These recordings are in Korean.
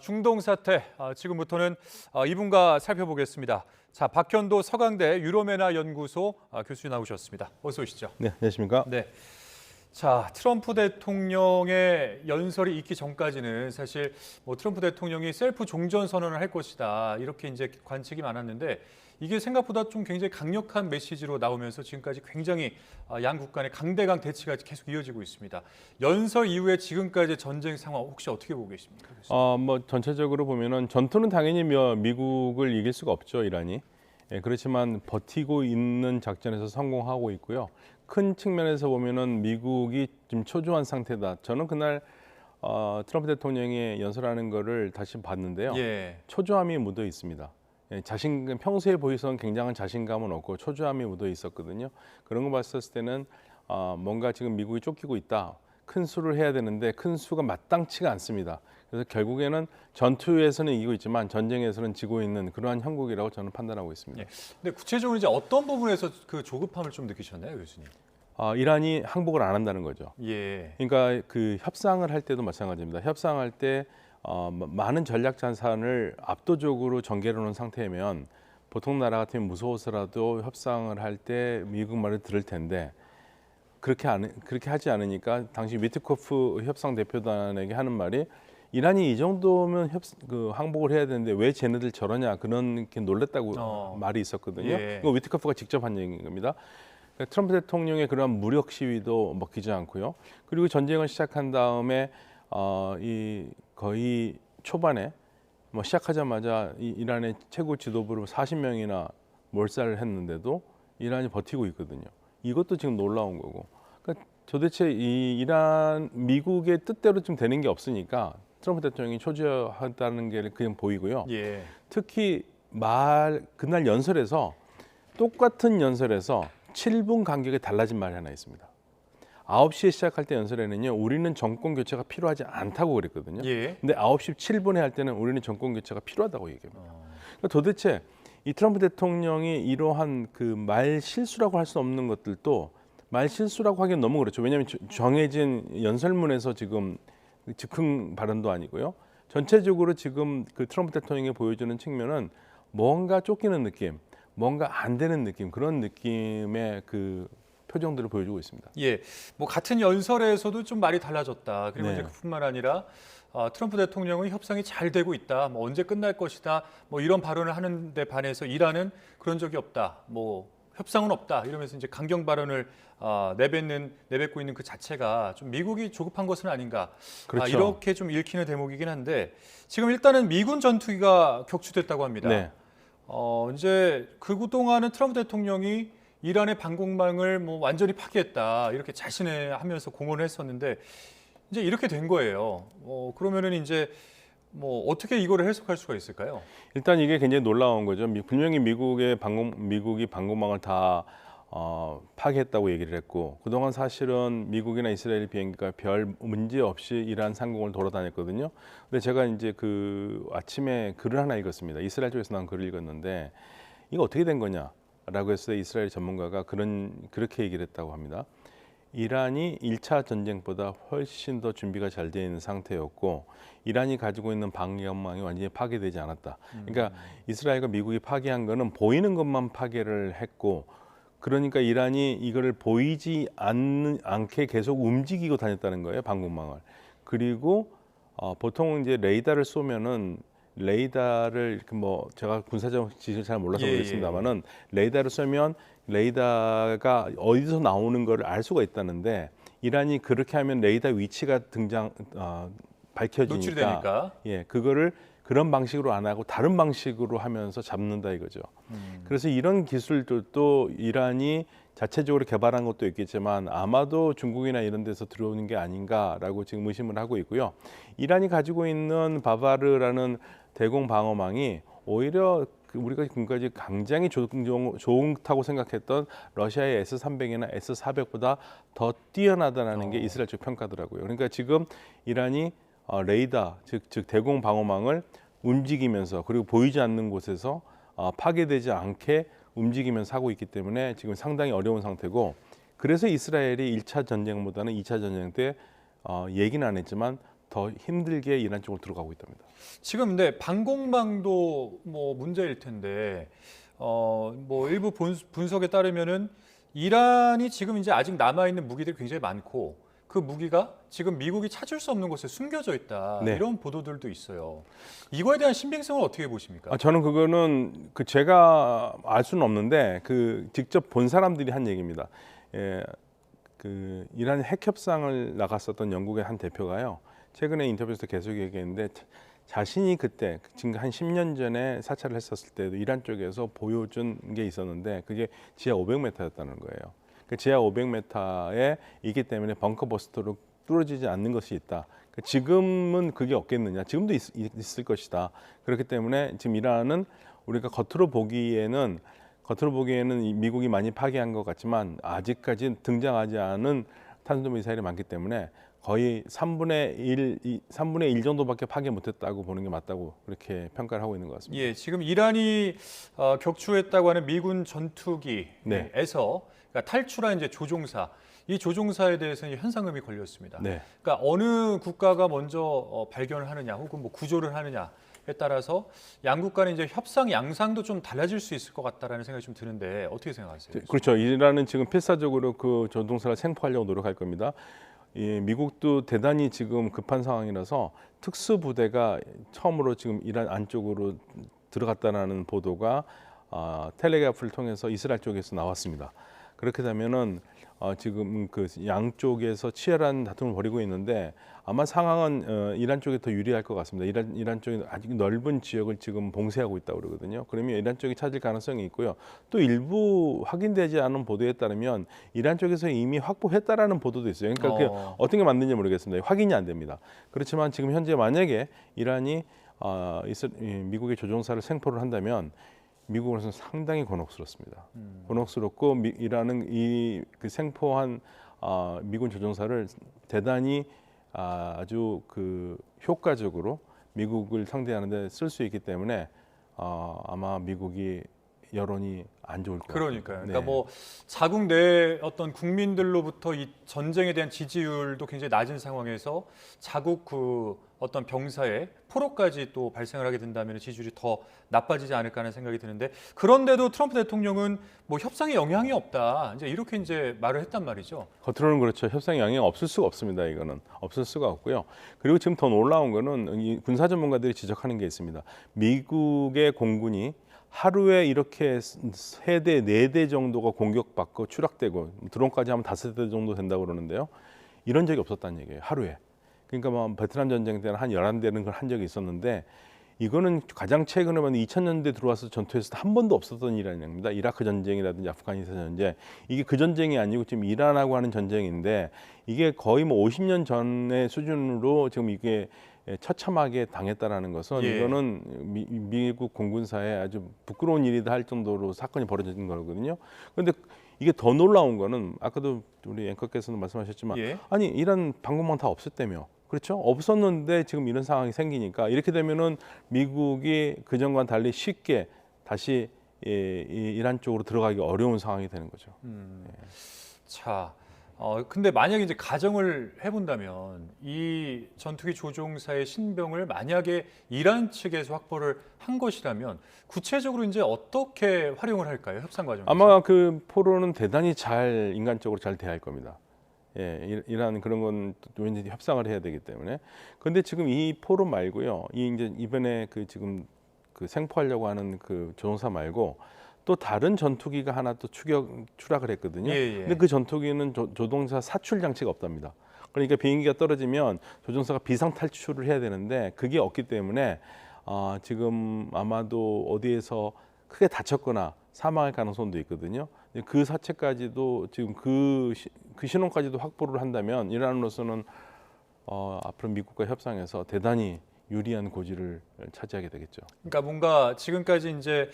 중동 사태 지금부터는 이분과 살펴보겠습니다. 자, 박현도 서강대 유로메나 연구소 교수님 나오셨습니다. 어서 오시죠. 네, 안녕하십니까? 네. 자, 트럼프 대통령의 연설이 있기 전까지는 사실 트럼프 대통령이 셀프 종전 선언을 할 것이다. 이렇게 이제 관측이 많았는데 이게 생각보다 좀 굉장히 강력한 메시지로 나오면서 지금까지 굉장히 양국 간의 강대강 대치가 계속 이어지고 있습니다. 연설 이후에 지금까지 전쟁 상황 혹시 어떻게 보고 계십니까? 전체적으로 보면은 전투는 당연히 미국을 이길 수가 없죠, 이란이. 예, 그렇지만 버티고 있는 작전에서 성공하고 있고요. 큰 측면에서 보면은 미국이 지금 초조한 상태다. 저는 그날 트럼프 대통령이 연설하는 거를 다시 봤는데요. 예. 초조함이 묻어 있습니다. 예, 평소에 보이던 굉장한 자신감은 없고 초조함이 묻어 있었거든요. 그런 거 봤었을 때는 뭔가 지금 미국이 쫓기고 있다. 큰 수를 해야 되는데 큰 수가 마땅치가 않습니다. 그래서 결국에는 전투에서는 이기고 있지만 전쟁에서는 지고 있는 그러한 형국이라고 저는 판단하고 있습니다. 예. 근데 구체적으로 이제 어떤 부분에서 그 조급함을 좀 느끼셨나요, 교수님? 이란이 항복을 안 한다는 거죠. 예. 그러니까 그 협상을 할 때도 마찬가지입니다. 협상할 때 많은 전략 자산을 압도적으로 전개해 놓은 상태면 보통 나라 같으면 무서워서라도 협상을 할 때 미국 말을 들을 텐데 그렇게 하지 않으니까 당시 위트코프 협상 대표단에게 하는 말이 이란이 이 정도면 항복을 해야 되는데 왜 쟤네들 저러냐 그렇게 놀랬다고 말이 있었거든요. 예. 이거 위트코프가 직접 한 얘기인 겁니다. 그러니까 트럼프 대통령의 그런 무력 시위도 먹히지 않고요. 그리고 전쟁을 시작한 다음에 거의 초반에 시작하자마자 이란의 최고 지도부를 40명이나 몰살을 했는데도 이란이 버티고 있거든요. 이것도 지금 놀라운 거고. 그러니까 도대체 미국의 뜻대로 좀 되는 게 없으니까 트럼프 대통령이 초조하다는 게 그냥 보이고요. 예. 특히 그날 똑같은 연설에서 7분 간격에 달라진 말이 하나 있습니다. 9시에 시작할 때 연설에는요, 우리는 정권 교체가 필요하지 않다고 그랬거든요. 예. 근데 9시 7분에 할 때는 우리는 정권 교체가 필요하다고 얘기합니다. 그러니까 도대체 이 트럼프 대통령이 이러한 그 말 실수라고 할 수 없는 것들도 말 실수라고 하기엔 너무 그렇죠. 왜냐하면 정해진 연설문에서 지금 즉흥 발언도 아니고요. 전체적으로 지금 그 트럼프 대통령이 보여주는 측면은 뭔가 쫓기는 느낌, 뭔가 안 되는 느낌, 그런 느낌의 그 표정들을 보여주고 있습니다. 예, 같은 연설에서도 좀 말이 달라졌다. 그리고 네. 이제 그뿐만 아니라 트럼프 대통령은 협상이 잘 되고 있다. 언제 끝날 것이다. 이런 발언을 하는데 반해서 이란은 그런 적이 없다. 협상은 없다. 이러면서 이제 강경 발언을 내뱉고 있는 그 자체가 좀 미국이 조급한 것은 아닌가. 그렇죠. 이렇게 좀 읽히는 대목이긴 한데 지금 일단은 미군 전투기가 격추됐다고 합니다. 네. 이제 그동안은 트럼프 대통령이 이란의 방공망을 완전히 파괴했다 이렇게 자신하면서 공언을 했었는데 이제 이렇게 된 거예요. 그러면은 이제 어떻게 이거를 해석할 수가 있을까요? 일단 이게 굉장히 놀라운 거죠. 분명히 미국이 방공망을 다 파괴했다고 얘기를 했고 그동안 사실은 미국이나 이스라엘 비행기가 별 문제 없이 이란 상공을 돌아다녔거든요. 근데 제가 이제 그 아침에 글을 하나 읽었습니다. 이스라엘 쪽에서 나온 글을 읽었는데 이거 어떻게 된 거냐라고 해서 이스라엘 전문가가 그렇게 얘기를 했다고 합니다. 이란이 1차 전쟁보다 훨씬 더 준비가 잘 되어 있는 상태였고 이란이 가지고 있는 방공망이 완전히 파괴되지 않았다. 그러니까 이스라엘과 미국이 파괴한 거는 보이는 것만 파괴를 했고 그러니까 이란이 이거를 보이지 않게 계속 움직이고 다녔다는 거예요, 방공망을. 그리고 보통 이제 레이더를 쏘면은 레이더를 제가 군사적 지식을 잘 몰라서 모르겠습니다만은 레이더를 쏘면 레이더가 어디서 나오는 걸 알 수가 있다는데 이란이 그렇게 하면 레이더 위치가 밝혀지니까 노출이 되니까. 예, 그거를 그런 방식으로 안 하고 다른 방식으로 하면서 잡는다 이거죠. 그래서 이런 기술들도 이란이 자체적으로 개발한 것도 있겠지만 아마도 중국이나 이런 데서 들어오는 게 아닌가라고 지금 의심을 하고 있고요. 이란이 가지고 있는 바바르라는 대공 방어망이 오히려 우리가 지금까지 굉장히 좋다고 생각했던 러시아의 S-300이나 S-400보다 더 뛰어나다는 게 이스라엘 쪽 평가더라고요. 그러니까 지금 이란이 레이더, 즉 대공 방어망을 움직이면서 그리고 보이지 않는 곳에서 파괴되지 않게 움직이면서 하고 있기 때문에 지금 상당히 어려운 상태고 그래서 이스라엘이 1차 전쟁보다는 2차 전쟁 때 얘기는 안 했지만 더 힘들게 이란 쪽으로 들어가고 있답니다. 지금 근데 방공망도 뭐 문제일 텐데 뭐 일부 분석에 따르면은 이란이 지금 이제 아직 남아 있는 무기들이 굉장히 많고 그 무기가 지금 미국이 찾을 수 없는 곳에 숨겨져 있다. 네. 이런 보도들도 있어요. 이거에 대한 신빙성을 어떻게 보십니까? 저는 그거는 제가 알 수는 없는데 직접 본 사람들이 한 얘기입니다. 예, 이란 핵 협상을 나갔었던 영국의 한 대표가요. 최근에 인터뷰에서 계속 얘기했는데 자신이 그때 지금 한 10년 전에 사찰을 했었을 때도 이란 쪽에서 보여준 게 있었는데 그게 지하 500m였다는 거예요. 그 지하 500m에 있기 때문에 벙커버스터로 뚫어지지 않는 것이 있다. 지금은 그게 없겠느냐? 지금도 있을 것이다. 그렇기 때문에 지금 이란은 우리가 겉으로 보기에는 미국이 많이 파괴한 것 같지만 아직까지 등장하지 않은 탄도미사일이 많기 때문에 거의 3분의 1 정도밖에 파괴 못했다고 보는 게 맞다고 그렇게 평가를 하고 있는 것 같습니다. 예, 지금 이란이 격추했다고 하는 미군 전투기에서 네. 그러니까 탈출한 이제 조종사, 이 조종사에 대해서는 현상금이 걸렸습니다. 네. 그러니까 어느 국가가 먼저 발견을 하느냐, 혹은 뭐 구조를 하느냐에 따라서 양국 간의 이제 협상 양상도 좀 달라질 수 있을 것 같다라는 생각이 좀 드는데 어떻게 생각하세요? 그렇죠. 이란은 지금 필사적으로 그 조종사를 생포하려고 노력할 겁니다. 미국도 대단히 지금 급한 상황이라서 특수부대가 처음으로 지금 이란 안쪽으로 들어갔다는 보도가 텔레그래프를 통해서 이스라엘 쪽에서 나왔습니다. 그렇게 되면은 지금 그 양쪽에서 치열한 다툼을 벌이고 있는데 아마 상황은 이란 쪽이 더 유리할 것 같습니다. 이란 쪽이 아직 넓은 지역을 지금 봉쇄하고 있다고 그러거든요. 그러면 이란 쪽이 찾을 가능성이 있고요. 또 일부 확인되지 않은 보도에 따르면 이란 쪽에서 이미 확보했다라는 보도도 있어요. 그러니까 그게 어떻게 맞는지 모르겠습니다. 확인이 안 됩니다. 그렇지만 지금 현재 만약에 이란이 미국의 조종사를 생포를 한다면 미국으로서는 상당히 곤혹스럽습니다. 곤혹스럽고 이란은 그 생포한 미군 조종사를 대단히 아주 효과적으로 미국을 상대하는데 쓸 수 있기 때문에 아마 미국이 여론이 안 좋을 것 같아요. 그러니까요. 그러니까 네. 뭐 자국 내 어떤 국민들로부터 이 전쟁에 대한 지지율도 굉장히 낮은 상황에서 자국 그 어떤 병사의 포로까지 또 발생을 하게 된다면 지지율이 더 나빠지지 않을까 하는 생각이 드는데 그런데도 트럼프 대통령은 뭐 협상에 영향이 없다. 이렇게 말을 했단 말이죠. 겉으로는 그렇죠. 협상 영향이 없을 수가 없습니다. 이거는 없을 수가 없고요. 그리고 지금 더 놀라운 거는 이 군사 전문가들이 지적하는 게 있습니다. 미국의 공군이 하루에 이렇게 3대, 4대 정도가 공격받고 추락되고 드론까지 하면 5대 정도 된다고 그러는데요. 이런 적이 없었다는 얘기예요. 하루에. 그러니까 뭐 베트남 전쟁 때는 한 11대는 걸 한 적이 있었는데 이거는 가장 최근에 보면 2000년대 들어와서 전투에서 한 번도 없었던 일이라는 얘기입니다. 이라크 전쟁이라든지 아프가니스탄 전쟁. 이게 그 전쟁이 아니고 지금 이란하고 하는 전쟁인데 이게 거의 뭐 50년 전의 수준으로 지금 이게 처참하게 당했다라는 것은 예. 이거는 미국 공군사에 아주 부끄러운 일이다 할 정도로 사건이 벌어진 거거든요. 그런데 이게 더 놀라운 거는 아까도 우리 앵커께서는 말씀하셨지만 예. 아니 이란 방공망 다 없앴다며. 그렇죠? 없었는데 지금 이런 상황이 생기니까 이렇게 되면은 미국이 그전과는 달리 쉽게 다시 이란 쪽으로 들어가기 어려운 상황이 되는 거죠. 자, 근데 만약에 이제 가정을 해본다면 이 전투기 조종사의 신병을 만약에 이란 측에서 확보를 한 것이라면 구체적으로 이제 어떻게 활용을 할까요? 협상 과정에서? 아마 그 포로는 대단히 인간적으로 잘 대할 겁니다. 예, 이란 그런 건 왠지 협상을 해야 되기 때문에. 근데 지금 이 포로 말고요. 이번에 지금 생포하려고 하는 그 조종사 말고 또 다른 전투기가 하나 또 추락을 했거든요. 예. 근데 그 전투기는 조종사 사출 장치가 없답니다. 그러니까 비행기가 떨어지면 조종사가 비상 탈출을 해야 되는데 그게 없기 때문에 지금 아마도 어디에서 크게 다쳤거나 사망할 가능성도 있거든요. 그 사체까지도 지금 그 신원까지도 확보를 한다면 이란으로서는 앞으로 미국과 협상에서 대단히 유리한 고지를 차지하게 되겠죠. 그러니까 뭔가 지금까지 이제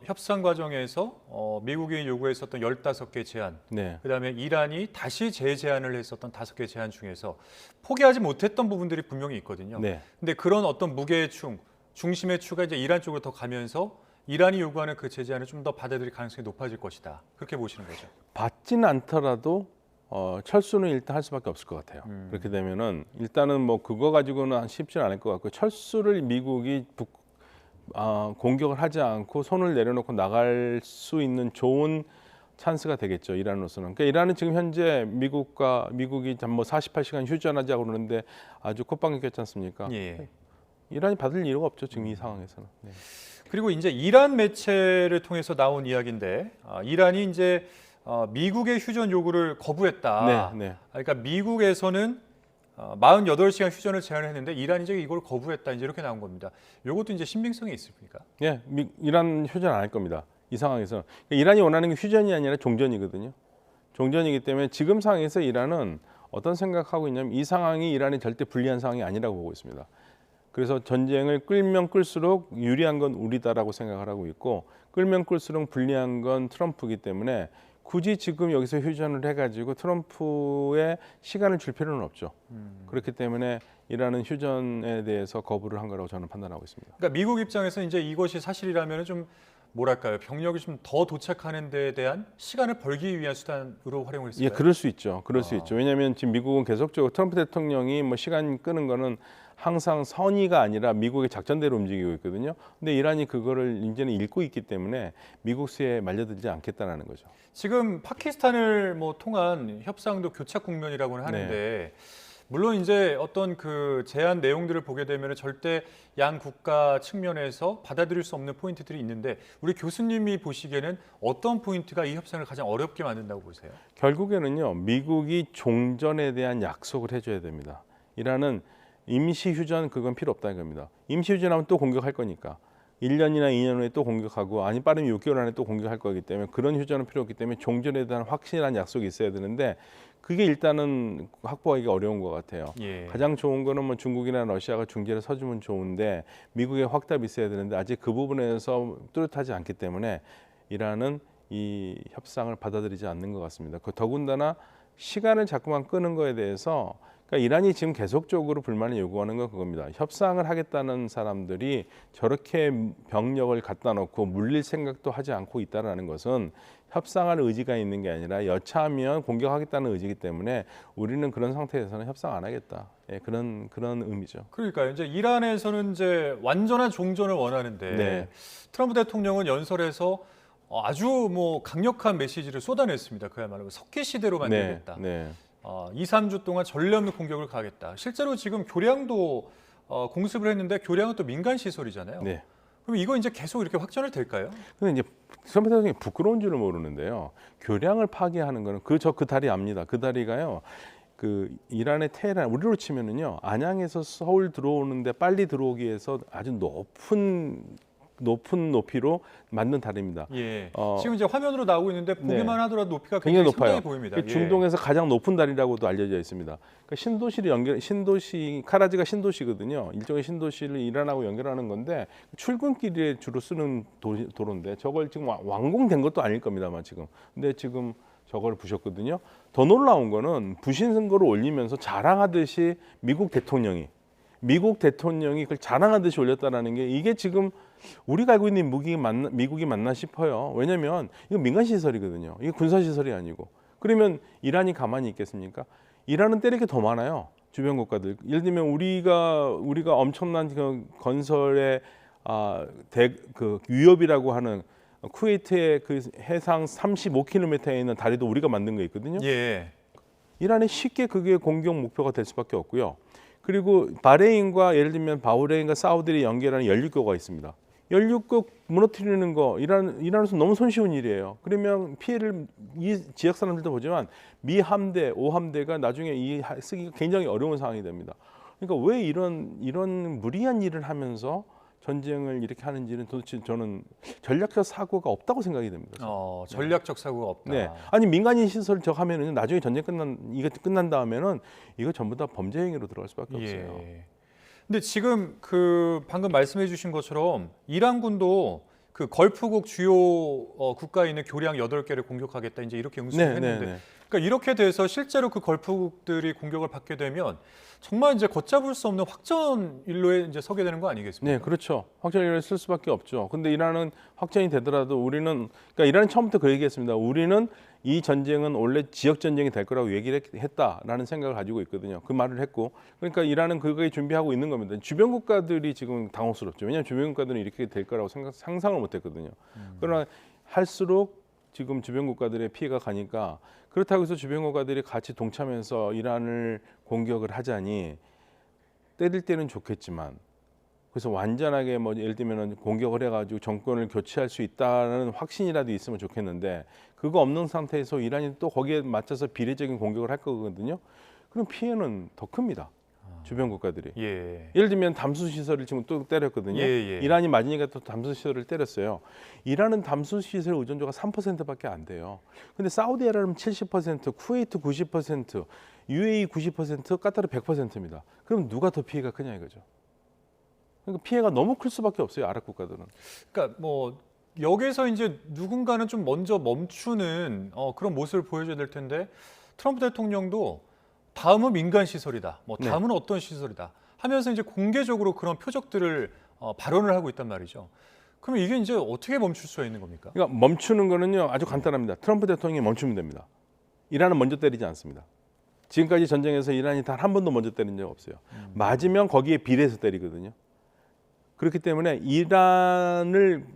협상 과정에서 미국이 요구했었던 15개 제안, 네. 그다음에 이란이 다시 재제안을 했었던 5개 제안 중에서 포기하지 못했던 부분들이 분명히 있거든요. 네. 근데 그런 어떤 무게중, 중심의 추가 이제 이란 쪽으로 더 가면서 이란이 요구하는 그 제재안을 좀 더 받아들일 가능성이 높아질 것이다. 그렇게 보시는 거죠. 받지는 않더라도 철수는 일단 할 수밖에 없을 것 같아요. 그렇게 되면은 일단은 뭐 그거 가지고는 쉽지는 않을 것 같고 철수를 미국이 공격을 하지 않고 손을 내려놓고 나갈 수 있는 좋은 찬스가 되겠죠. 이란으로서는. 그러니까 이란은 지금 현재 미국이 뭐 48시간 휴전하자고 그러는데 아주 콧방귀 꼈지 않습니까? 예. 이란이 받을 이유가 없죠. 지금 이 상황에서는. 네. 그리고 이제 이란 매체를 통해서 나온 이야기인데 이란이 이제 미국의 휴전 요구를 거부했다. 네, 네. 그러니까 미국에서는 48시간 휴전을 제안을 했는데 이란이 이제 이걸 거부했다. 이제 이렇게 나온 겁니다. 이것도 이제 신빙성이 있습니까? 예, 이란 휴전 안 할 겁니다. 이 상황에서 이란이 원하는 게 휴전이 아니라 종전이거든요. 종전이기 때문에 지금 상황에서 이란은 어떤 생각하고 있냐면 이 상황이 이란이 절대 불리한 상황이 아니라고 보고 있습니다. 그래서 전쟁을 끌면 끌수록 유리한 건 우리다라고 생각을 하고 있고 끌면 끌수록 불리한 건 트럼프이기 때문에 굳이 지금 여기서 휴전을 해가지고 트럼프의 시간을 줄 필요는 없죠. 그렇기 때문에 이란은 휴전에 대해서 거부를 한 거라고 저는 판단하고 있습니다. 그러니까 미국 입장에서 이제 이것이 사실이라면 좀 뭐랄까요? 병력이 좀 더 도착하는 데에 대한 시간을 벌기 위한 수단으로 활용을 했을까요? 예, 그럴 수 있죠. 그럴 수 있죠. 왜냐하면 지금 미국은 계속적으로 트럼프 대통령이 뭐 시간 끄는 거는 항상 선의가 아니라 미국의 작전대로 움직이고 있거든요. 근데 이란이 그거를 이제는 읽고 있기 때문에 미국 수에 말려들지 않겠다라는 거죠. 지금 파키스탄을 뭐 통한 협상도 교착 국면이라고는 하는데 물론 이제 어떤 그 제안 내용들을 보게 되면 절대 양 국가 측면에서 받아들일 수 없는 포인트들이 있는데 우리 교수님이 보시기에는 어떤 포인트가 이 협상을 가장 어렵게 만든다고 보세요? 결국에는요, 미국이 종전에 대한 약속을 해줘야 됩니다. 이란은 임시 휴전 그건 필요 없다 이겁니다. 임시 휴전하면 또 공격할 거니까 1년이나 2년 후에 또 공격하고 아니 빠르면 6개월 안에 또 공격할 거기 때문에 그런 휴전은 필요 없기 때문에 종전에 대한 확실한 약속이 있어야 되는데 그게 일단은 확보하기가 어려운 것 같아요. 예. 가장 좋은 거는 뭐 중국이나 러시아가 중재를 서주면 좋은데 미국의 확답이 있어야 되는데 아직 그 부분에서 뚜렷하지 않기 때문에 이란은 이 협상을 받아들이지 않는 것 같습니다. 더군다나 시간을 자꾸만 끄는 거에 대해서 그러니까 이란이 지금 계속적으로 불만을 요구하는 건 그겁니다. 협상을 하겠다는 사람들이 저렇게 병력을 갖다 놓고 물릴 생각도 하지 않고 있다는 것은 협상할 의지가 있는 게 아니라 여차하면 공격하겠다는 의지이기 때문에 우리는 그런 상태에서는 협상 안 하겠다. 예, 그런 의미죠. 그러니까요. 이제 이란에서는 이제 완전한 종전을 원하는데 네. 트럼프 대통령은 연설에서 아주 뭐 강력한 메시지를 쏟아냈습니다. 그야말로 석기 시대로 만들겠다. 네. 2, 3주 동안 전례 없는 공격을 가겠다. 실제로 지금 교량도 공습을 했는데 교량은 또 민간 시설이잖아요. 네. 그럼 이거 이제 계속 이렇게 확전을 될까요? 근데 이제 트럼프 대통령이 부끄러운 줄을 모르는데요. 교량을 파괴하는 거는 그 다리 압니다. 그 다리가요. 그 이란의 테헤란 우리로 치면은요. 안양에서 서울 들어오는데 빨리 들어오기 위해서 아주 높은 높이로 만든 다리입니다. 예. 지금 이제 화면으로 나오고 있는데 보기만 하더라도 높이가 굉장히 굉장히 높아요. 상당히 보입니다. 예. 중동에서 가장 높은 다리라고도 알려져 있습니다. 그러니까 신도시 카라지가 신도시거든요. 일종의 신도시를 이란하고 연결하는 건데 출근길에 주로 쓰는 도로인데 저걸 지금 완공된 것도 아닐 겁니다, 아마 지금. 근데 지금 저걸 부셨거든요. 더 놀라운 거는 부신 선거를 올리면서 자랑하듯이 미국 대통령이 그걸 자랑하듯이 올렸다라는 게 이게 지금 우리가 알고 있는 미국이 맞나 싶어요. 왜냐하면 이거 민간 시설이거든요. 이게 군사 시설이 아니고. 그러면 이란이 가만히 있겠습니까? 이란은 때릴 게 더 많아요. 주변 국가들. 예를 들면 우리가 엄청난 그 건설의 그 위협이라고 하는 쿠웨이트의 그 해상 35km에 있는 다리도 우리가 만든 거 있거든요. 예. 이란이 쉽게 그게 공격 목표가 될 수밖에 없고요. 그리고 바레인과 예를 들면 바흐레인과 사우디를 연결하는 연륙교가 있습니다. 연륙교 무너뜨리는 거 이란으로서 너무 손쉬운 일이에요. 그러면 피해를 이 지역 사람들도 보지만 미 함대, 오 함대가 나중에 쓰기가 굉장히 어려운 상황이 됩니다. 그러니까 왜 이런 무리한 일을 하면서 전쟁을 이렇게 하는지는 도대체 저는 전략적 사고가 없다고 생각이 됩니다. 전략적 사고가 없다. 네. 아니 민간인 시설 저 하면은 나중에 전쟁 끝난 다음에는 이거 전부 다 범죄 행위로 들어갈 수밖에 없어요. 근데 지금 그 방금 말씀해 주신 것처럼 이란군도 그 걸프국 주요 국가에 있는 교량 8개를 공격하겠다 이제 이렇게 응수를 했는데 그러니까 이렇게 돼서 실제로 그 걸프국들이 공격을 받게 되면 정말 이제 걷잡을 수 없는 확전 일로에 이제 서게 되는 거 아니겠습니까? 네, 그렇죠. 확전을 쓸 수밖에 없죠. 근데 이란은 확전이 되더라도 우리는, 그러니까 이란은 처음부터 그 얘기했습니다. 우리는 이 전쟁은 원래 지역 전쟁이 될 거라고 얘기를 했다라는 생각을 가지고 있거든요. 그 말을 했고, 그러니까 이란은 그거에 준비하고 있는 겁니다. 주변 국가들이 지금 당혹스럽죠. 왜냐하면 주변 국가들은 이렇게 될 거라고 상상을 못했거든요. 그러나 할수록 지금 주변 국가들의 피해가 가니까, 그렇다고 해서 주변 국가들이 같이 동참해서 이란을 공격을 하자니 때릴 때는 좋겠지만, 그래서 완전하게 뭐 예를 들면 공격을 해가지고 정권을 교체할 수 있다는 확신이라도 있으면 좋겠는데, 그거 없는 상태에서 이란이 또 거기에 맞춰서 비례적인 공격을 할 거거든요. 그럼 피해는 더 큽니다. 주변 국가들이. 예. 예를 들면 담수 시설을 지금 또 때렸거든요. 예. 이란이 맞으니까 또 담수 시설을 때렸어요. 이란은 담수 시설 의존도가 3%밖에 안 돼요. 근데 사우디아라비아는 70%, 쿠웨이트 90%, UAE 90%, 카타르 100%입니다. 그럼 누가 더 피해가 크냐 이거죠. 그러니까 피해가 너무 클 수밖에 없어요. 아랍 국가들은. 그러니까 뭐 여기서 이제 누군가는 좀 먼저 멈추는 그런 모습을 보여줘야 될 텐데 트럼프 대통령도 다음은 민간 시설이다. 뭐 네. 다음은 어떤 시설이다. 하면서 이제 공개적으로 그런 표적들을 발언을 하고 있단 말이죠. 그러면 이게 이제 어떻게 멈출 수가 있는 겁니까? 그러니까 멈추는 거는요 아주 간단합니다. 트럼프 대통령이 멈추면 됩니다. 이란은 먼저 때리지 않습니다. 지금까지 전쟁에서 이란이 단 한 번도 먼저 때린 적 없어요. 맞으면 거기에 비례해서 때리거든요. 그렇기 때문에 이란을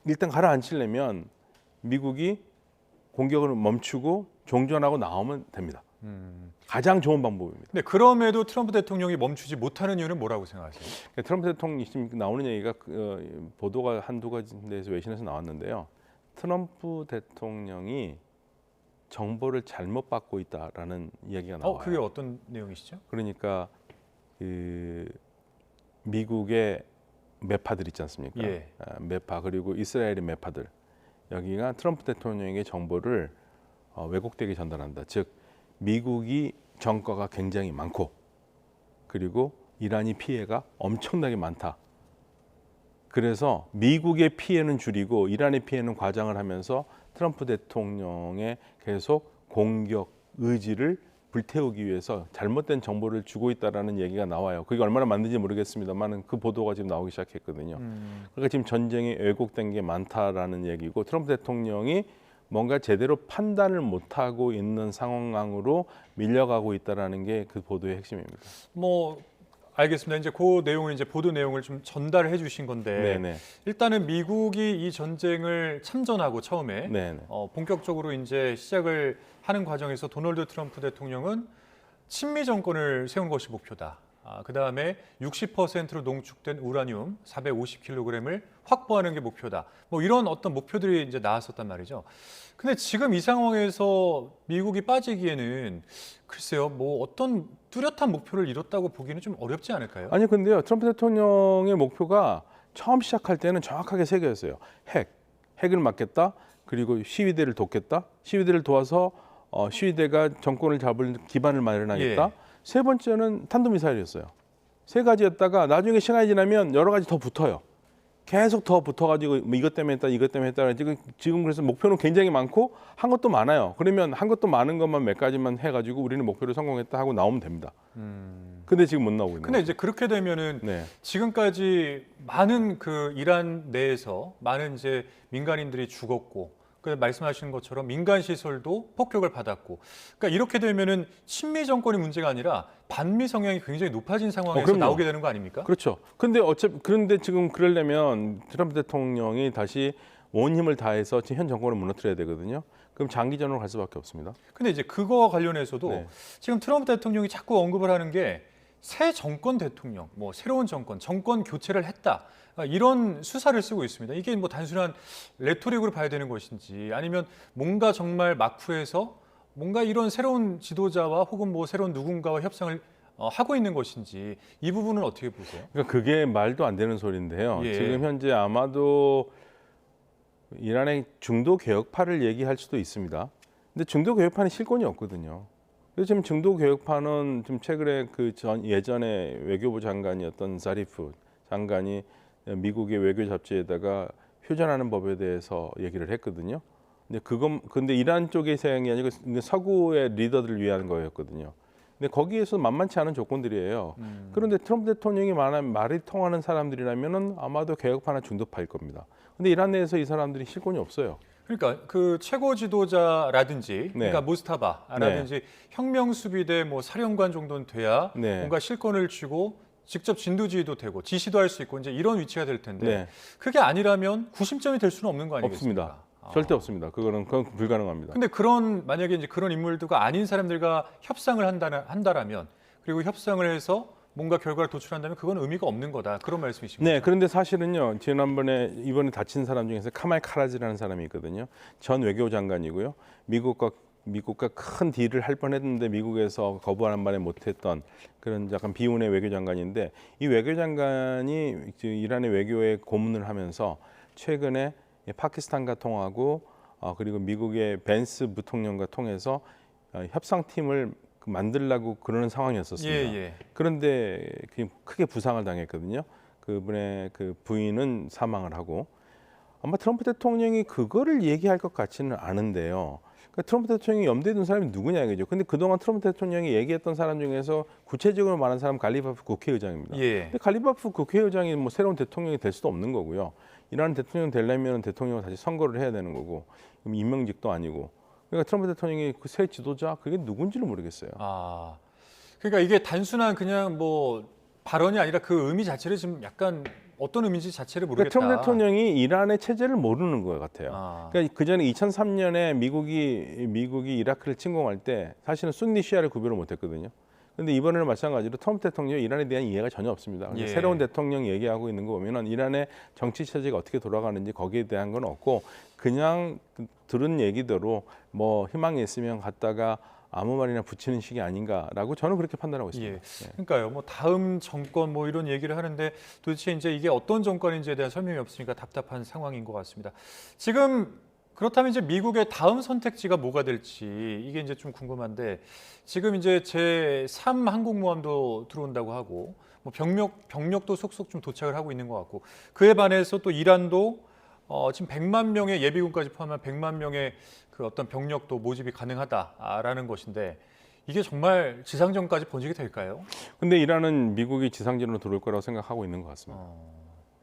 일단 가라앉히려면 미국이 공격을 멈추고 종전하고 나오면 됩니다. 가장 좋은 방법입니다. 근데 그럼에도 트럼프 대통령이 멈추지 못하는 이유는 뭐라고 생각하세요? 그러니까 트럼프 대통령이 지금 나오는 얘기가 보도가 한두 가지에서 외신에서 나왔는데요. 트럼프 대통령이 정보를 잘못 받고 있다라는 이야기가 나와요. 그게 어떤 내용이시죠? 그러니까 그 미국의 매파들 있지 않습니까? 예. 매파 그리고 이스라엘의 매파들 여기가 트럼프 대통령에게 정보를 왜곡되게 전달한다. 즉 미국이 정가가 굉장히 많고 그리고 이란이 피해가 엄청나게 많다. 그래서 미국의 피해는 줄이고 이란의 피해는 과장을 하면서 트럼프 대통령의 계속 공격 의지를 불태우기 위해서 잘못된 정보를 주고 있다라는 얘기가 나와요. 그게 얼마나 맞는지 모르겠습니다만 그 보도가 지금 나오기 시작했거든요. 그러니까 지금 전쟁이 왜곡된 게 많다라는 얘기고 트럼프 대통령이 뭔가 제대로 판단을 못하고 있는 상황으로 밀려가고 있다라는 게 그 보도의 핵심입니다. 뭐 알겠습니다. 이제 그 내용을 이제 보도 내용을 좀 전달해 주신 건데 네네. 일단은 미국이 이 전쟁을 참전하고 처음에 네네. 본격적으로 이제 시작을 하는 과정에서 도널드 트럼프 대통령은 친미 정권을 세운 것이 목표다. 그 다음에 60%로 농축된 우라늄 450kg을 확보하는 게 목표다. 뭐 이런 어떤 목표들이 이제 나왔었단 말이죠. 근데 지금 이 상황에서 미국이 빠지기에는 글쎄요, 뭐 어떤 뚜렷한 목표를 이뤘다고 보기는 좀 어렵지 않을까요? 아니 근데요 트럼프 대통령의 목표가 처음 시작할 때는 정확하게 세 개였어요. 핵을 막겠다. 그리고 시위대를 돕겠다. 시위대를 도와서 시위대가 정권을 잡을 기반을 마련하겠다. 예. 세 번째는 탄도미사일이었어요. 세 가지였다가 나중에 시간이 지나면 여러 가지 더 붙어요. 계속 더 붙어가지고 뭐 이것 때문에 했다, 이것 때문에 했다. 지금 그래서 목표는 굉장히 많고 한 것도 많아요. 그러면 한 것도 많은 것만 몇 가지만 해가지고 우리는 목표를 성공했다 하고 나오면 됩니다. 근데 지금 못 나오고 있는 근데 거죠. 이제 그렇게 되면은 네. 지금까지 많은 그 이란 내에서 많은 이제 민간인들이 죽었고, 그 말씀하시는 것처럼 민간 시설도 폭격을 받았고, 그러니까 이렇게 되면은 친미 정권이 문제가 아니라 반미 성향이 굉장히 높아진 상황에서 그럼요. 나오게 되는 거 아닙니까? 그렇죠. 그런데 지금 그러려면 트럼프 대통령이 다시 온 힘을 다해서 지금 현 정권을 무너뜨려야 되거든요. 그럼 장기전으로 갈 수밖에 없습니다. 근데 이제 그거와 관련해서도 네. 지금 트럼프 대통령이 자꾸 언급을 하는 게 새 정권 대통령, 뭐 새로운 정권 교체를 했다. 이런 수사를 쓰고 있습니다. 이게 뭐 단순한 레토릭으로 봐야 되는 것인지 아니면 뭔가 정말 막후에서 뭔가 이런 새로운 지도자와 혹은 뭐 새로운 누군가와 협상을 하고 있는 것인지 이 부분은 어떻게 보세요? 그러니까 그게 말도 안 되는 소리인데요. 예. 지금 현재 아마도 이란의 중도 개혁파를 얘기할 수도 있습니다. 근데 중도 개혁파는 실권이 없거든요. 그래서 지금 중도 개혁파는 좀 최근에 예전에 외교부 장관이었던 자리프 장관이 미국의 외교 잡지에다가 휴전하는 법에 대해서 얘기를 했거든요. 근데 이란 쪽에서 한 게 아니고 서구의 리더들을 위한 거였거든요. 근데 거기에서 만만치 않은 조건들이에요. 그런데 트럼프 대통령이 말이 통하는 사람들이라면은 아마도 개혁파나 중도파일 겁니다. 근데 이란 내에서 이 사람들이 실권이 없어요. 그러니까 그 최고 지도자라든지, 네. 그러니까 무스타바라든지 혁명 수비대 뭐 사령관 정도는 돼야 네. 뭔가 실권을 쥐고 직접 진두지휘도 되고 지시도 할 수 있고 이제 이런 위치가 될 텐데 네. 그게 아니라면 구심점이 될 수는 없는 거 아니겠습니까? 없습니다. 절대 없습니다. 그건 불가능합니다. 근데 만약에 이제 그런 인물들과 아닌 사람들과 협상을 한다라면 그리고 협상을 해서 뭔가 결과를 도출한다면 그건 의미가 없는 거다. 그런 말씀이신 네, 거죠? 그런데 사실은요. 이번에 다친 사람 중에서 카말 카라지라는 사람이 있거든요. 전 외교장관이고요. 미국과 큰 딜을 할 뻔했는데 미국에서 거부하는 바에 못했던 그런 약간 비운의 외교장관인데 이 외교장관이 이란의 외교에 고문을 하면서 최근에 파키스탄과 통하고 그리고 미국의 벤스 부통령과 통해서 협상팀을 만들려고 그러는 상황이었었습니다. 예. 그런데 크게 부상을 당했거든요. 그분의 그 부인은 사망을 하고 아마 트럼프 대통령이 그거를 얘기할 것 같지는 않은데요. 그러니까 트럼프 대통령이 염두에 둔 사람이 누구냐 이거죠. 근데 그동안 트럼프 대통령이 얘기했던 사람 중에서 구체적으로 말한 사람 갈리바프 국회의장입니다. 예. 근데 갈리바프 국회의장이 뭐 새로운 대통령이 될 수도 없는 거고요. 이란 대통령 되려면 대통령을 다시 선거를 해야 되는 거고 그럼 임명직도 아니고 그러니까 트럼프 대통령이 그 새 지도자 그게 누군지를 모르겠어요. 그러니까 이게 단순한 그냥 뭐 발언이 아니라 그 의미 자체를 지금 약간 어떤 의미인지 자체를 모르겠다. 그러니까 트럼프 대통령이 이란의 체제를 모르는 것 같아요. 그러니까 그 전에 2003년에 미국이 이라크를 침공할 때 사실은 순니 시아를 구별을 못했거든요. 그런데 이번에는 마찬가지로 트럼프 대통령이 이란에 대한 이해가 전혀 없습니다. 예. 새로운 대통령 얘기하고 있는 거 보면은 이란의 정치 체제가 어떻게 돌아가는지 거기에 대한 건 없고 그냥 들은 얘기대로 뭐 희망이 있으면 갔다가 아무 말이나 붙이는 식이 아닌가라고 저는 그렇게 판단하고 있습니다. 예. 그러니까요. 뭐 다음 정권 뭐 이런 얘기를 하는데 도대체 이제 이게 어떤 정권인지에 대한 설명이 없으니까 답답한 상황인 것 같습니다. 지금 그렇다면 이제 미국의 다음 선택지가 뭐가 될지 이게 이제 좀 궁금한데 지금 이제 제3 항공모함도 들어온다고 하고 뭐 병력도 속속 좀 도착을 하고 있는 것 같고 그에 반해서 또 이란도 지금 100만 명의 예비군까지 포함한 100만 명의 그 어떤 병력도 모집이 가능하다라는 것인데 이게 정말 지상전까지 번지게 될까요? 근데 이란은 미국이 지상전으로 들어올 거라고 생각하고 있는 것 같습니다.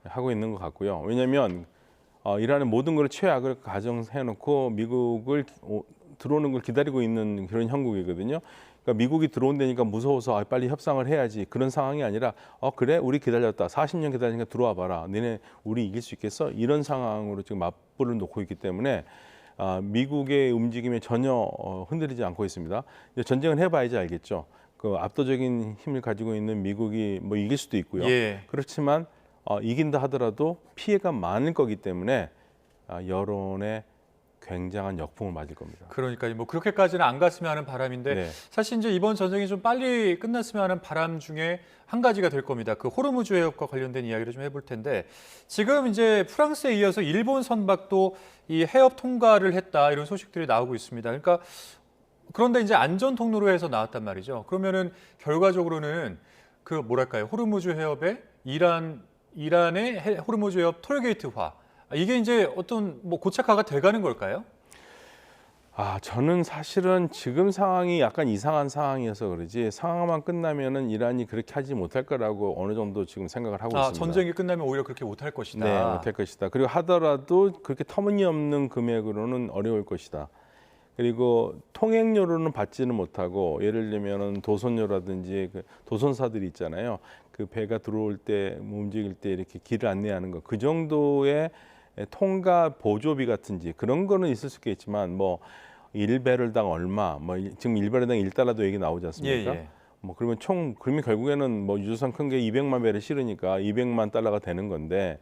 하고 있는 것 같고요. 왜냐하면 이란은 모든 걸 최악을 가정해놓고 미국을 들어오는 걸 기다리고 있는 그런 형국이거든요. 그러니까 미국이 들어온다니까 무서워서 빨리 협상을 해야지 그런 상황이 아니라 그래 우리 기다렸다 40년 기다리니까 들어와 봐라 너네 우리 이길 수 있겠어 이런 상황으로 지금 맞불을 놓고 있기 때문에 미국의 움직임에 전혀 흔들리지 않고 있습니다. 이제 전쟁을 해봐야지 알겠죠. 그 압도적인 힘을 가지고 있는 미국이 뭐 이길 수도 있고요. 예. 그렇지만 이긴다 하더라도 피해가 많을 거기 때문에 여론에 굉장한 역풍을 맞을 겁니다. 그러니까 뭐 그렇게까지는 안 갔으면 하는 바람인데 네. 사실 이제 이번 전쟁이 좀 빨리 끝났으면 하는 바람 중에 한 가지가 될 겁니다. 그 호르무즈 해협과 관련된 이야기를 좀 해볼 텐데 지금 이제 프랑스에 이어서 일본 선박도 이 해협 통과를 했다 이런 소식들이 나오고 있습니다. 그러니까 그런데 이제 안전 통로로 해서 나왔단 말이죠. 그러면은 결과적으로는 그 뭐랄까요 호르무즈 해협에 이란의 호르무즈 해협 톨게이트화 이게 이제 어떤 뭐 고착화가 돼가는 걸까요? 저는 사실은 지금 상황이 약간 이상한 상황이어서 그러지 상황만 끝나면은 이란이 그렇게 하지 못할 거라고 어느 정도 지금 생각을 하고 있습니다. 전쟁이 끝나면 오히려 그렇게 못할 것이다. 네, 못할 것이다. 그리고 하더라도 그렇게 터무니없는 금액으로는 어려울 것이다. 그리고 통행료로는 받지는 못하고 예를 들면은 도선료라든지 그 도선사들이 있잖아요. 그 배가 들어올 때 움직일 때 이렇게 길을 안내하는 거 그 정도의 통과 보조비 같은지 그런 거는 있을 수 있겠지만 뭐 1배럴당 얼마 뭐 지금 1배럴당 1달러도 얘기 나오지 않습니까? 예. 뭐 그러면 결국에는 뭐 유조선 큰 게 200만 배를 실으니까 200만 달러가 되는 건데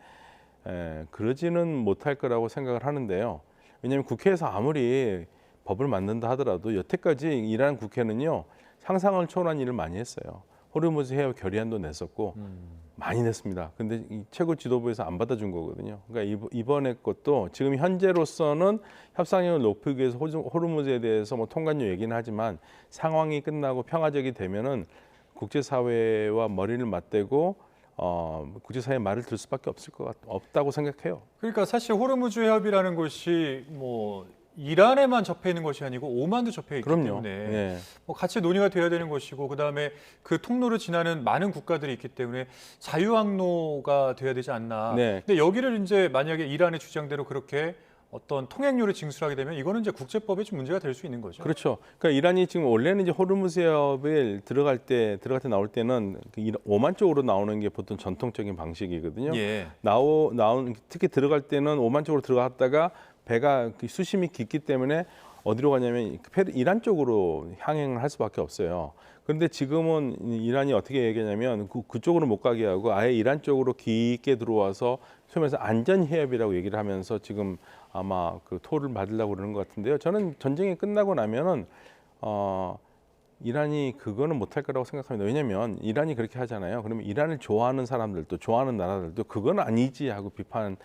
그러지는 못할 거라고 생각을 하는데요. 왜냐하면 국회에서 아무리 법을 만든다 하더라도 여태까지 이란 국회는요 상상을 초월한 일을 많이 했어요. 호르무즈 해협 결의안도 냈었고 많이 냈습니다. 근데 이 최고 지도부에서 안 받아준 거거든요. 그러니까 이번에 것도 지금 현재로서는 협상력을 높이기 위해서 호르무즈에 대해서 뭐 통관료 얘기는 하지만 상황이 끝나고 평화적이 되면은 국제사회와 머리를 맞대고 국제사회 말을 들 수밖에 없다고 생각해요. 그러니까 사실 호르무즈 해협이라는 곳이 뭐 이란에만 접해 있는 것이 아니고 오만도 접해 있기 그럼요. 때문에 예. 뭐 같이 논의가 돼야 되는 것이고 그다음에 그 통로를 지나는 많은 국가들이 있기 때문에 자유항로가 돼야 되지 않나. 네. 근데 여기를 이제 만약에 이란의 주장대로 그렇게 어떤 통행료를 징수하게 되면 이거는 이제 국제법에 좀 문제가 될 수 있는 거죠. 그렇죠. 그러니까 이란이 지금 원래는 이제 호르무즈 해협을 들어갈 때 나올 때는 오만 쪽으로 나오는 게 보통 전통적인 방식이거든요. 예. 나온 특히 들어갈 때는 오만 쪽으로 들어갔다가 배가 수심이 깊기 때문에 어디로 가냐면 이란 쪽으로 항행을 할 수밖에 없어요. 그런데 지금은 이란이 어떻게 얘기하냐면 그쪽으로 못 가게 하고 아예 이란 쪽으로 깊게 들어와서 소위 말해서 안전 해협이라고 얘기를 하면서 지금 아마 그 토를 받으려고 그러는 것 같은데요. 저는 전쟁이 끝나고 나면은 이란이 그거는 못할 거라고 생각합니다. 왜냐하면 이란이 그렇게 하잖아요. 그러면 이란을 좋아하는 사람들도 좋아하는 나라들도 그건 아니지 하고 비판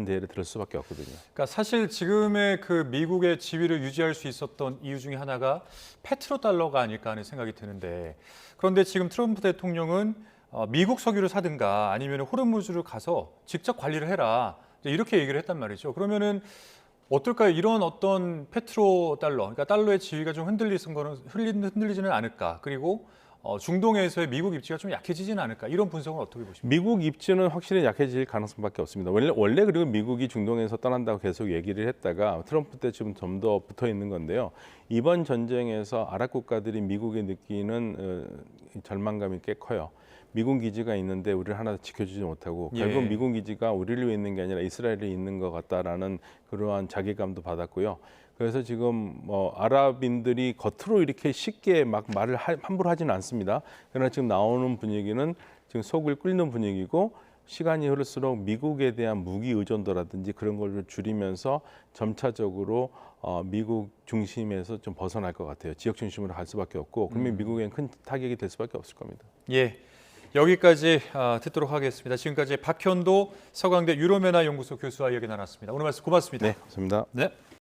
대회를 들을 수밖에 없거든요. 그러니까 사실 지금의 그 미국의 지위를 유지할 수 있었던 이유 중에 하나가 페트로달러가 아닐까 하는 생각이 드는데 그런데 지금 트럼프 대통령은 미국 석유를 사든가 아니면 호르무즈를 가서 직접 관리를 해라 이렇게 얘기를 했단 말이죠. 그러면은 어떨까요? 이런 어떤 페트로달러, 그러니까 달러의 지위가 좀 흔들리지는 않을까? 그리고 중동에서의 미국 입지가 좀 약해지지는 않을까? 이런 분석은 어떻게 보십니까? 미국 입지는 확실히 약해질 가능성밖에 없습니다. 원래 그리고 미국이 중동에서 떠난다고 계속 얘기를 했다가 트럼프 때 지금 좀 더 붙어 있는 건데요. 이번 전쟁에서 아랍 국가들이 미국에 느끼는 절망감이 꽤 커요. 미군 기지가 있는데 우리를 하나 지켜주지 못하고 결국 예. 미군 기지가 우리를 위해 있는 게 아니라 이스라엘에 있는 것 같다라는 그러한 자괴감도 받았고요. 그래서 지금 아랍인들이 겉으로 이렇게 쉽게 막 말을 함부로 하지는 않습니다. 그러나 지금 나오는 분위기는 지금 속을 끓는 분위기고 시간이 흐를수록 미국에 대한 무기 의존도라든지 그런 걸 줄이면서 점차적으로 미국 중심에서 좀 벗어날 것 같아요. 지역 중심으로 갈 수밖에 없고 그러면 미국엔 큰 타격이 될 수밖에 없을 겁니다. 예. 여기까지 듣도록 하겠습니다. 지금까지 박현도 서강대 유로메나 연구소 교수와 이야기 나눴습니다. 오늘 말씀 고맙습니다. 네, 감사합니다. 네.